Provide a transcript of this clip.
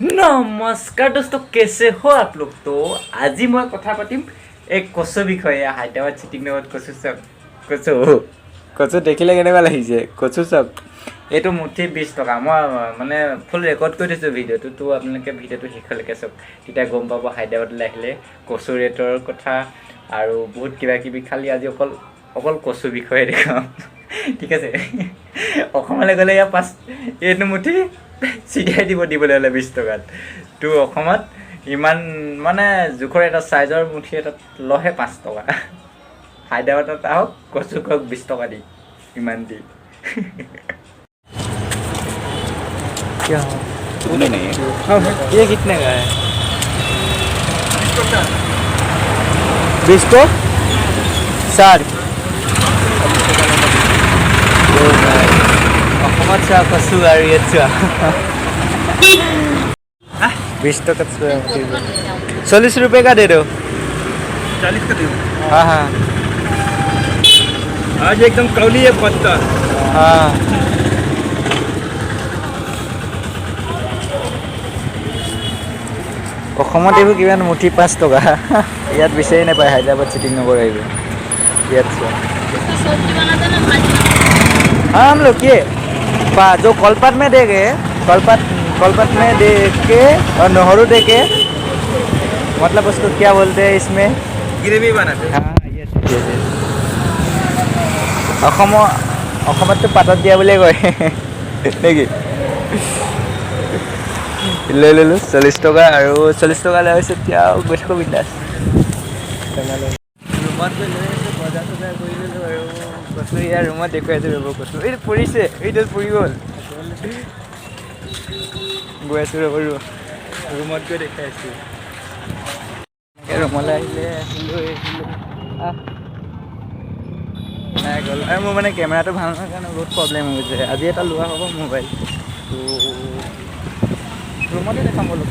नमस्कार दोस्तों, कैसे हो आप लोग। तो आज मैं कथा पातिम एक कचु विषय हायद्राबाद चिटिंग नगৰত कचु चक कचु देखिले केनेকুৱা লাগিছে कचु चक এইটো মুঠি 20 টকা। মই মানে ফুল ৰেকৰ্ড কৰি দিছোঁ ভিডিঅ'টো, তো আপোনালোকে ভিডিঅ'টো শেষলৈকে চাওক, তেতিয়া গম পাব হায়দৰাবাদলৈ আহিলে কচু ৰেটৰ কথা আৰু বহুত কিবা কিবি। খালি আজি অকল কচু বিষয়ে দেখাম, ঠিক আছে। অসমলৈ গ'লে ইয়াৰ এইটো মুঠি চিধাই দিবলৈ হ'লে 20 টকাত। তো অসমত ইমান মানে জোখৰ এটা চাইজৰ মুঠি এটাত লহে 5 টকা। হায়দৰাবাদত আহক, কচু খাওক 20 টকা দি, ইমান দি। क्या नहीं ये कितने का है? 20 को 60। অসমত চোৱা কচু আৰু ইয়াত চোৱা 20 टका 40 रुपये का दे दो। 40 का दो। हाँ हाँ आज एकदम कौली है पत्ता। हाँ অসমত এইবোৰ কিমান মুঠি 5 টকা। ইয়াত বিচাৰি নাপায়, হায়দৰাবাদ চিটিং নগৰ আহিব ইয়াত চোৱা। हाँ हम लोग ये जो कलपात में देंगे, कलपात में दे के और नहरु दे के, मतलब उसको क्या बोलते हैं इसमें, ग्रेवी बनाते हैं। हाँ ये অসমততো পাতত দিয়া বুলিয়ে কয় নেকি। লৈ ল'লোঁ 40 টকা, আৰু 40 টকা লৈ আহিছোঁ। এতিয়া গৈ থাকোঁ বিন্দাছ। ৰুমত গৈ লৈ আহিছোঁ, বজাৰ চজাৰ কৰি ল'লোঁ আৰু কচু ইয়াৰ ৰুমত দেখুৱাইছোঁ। ৰ'ব কচু এইটো পৰিছে, এইডাল পৰি গ'ল। গৈ আছোঁ ৰ'ব ৰুমত গৈ দেখাইছোঁ। ৰুমলৈ আহিলোঁ নাই গ'ল। আৰু মোৰ মানে কেমেৰাটো ভাল নহয় কাৰণে বহুত প্ৰব্লেম হৈছে। আজি এটা লোৱা হ'ব মোবাইল, তো ৰুমতে দেখাম বোলো।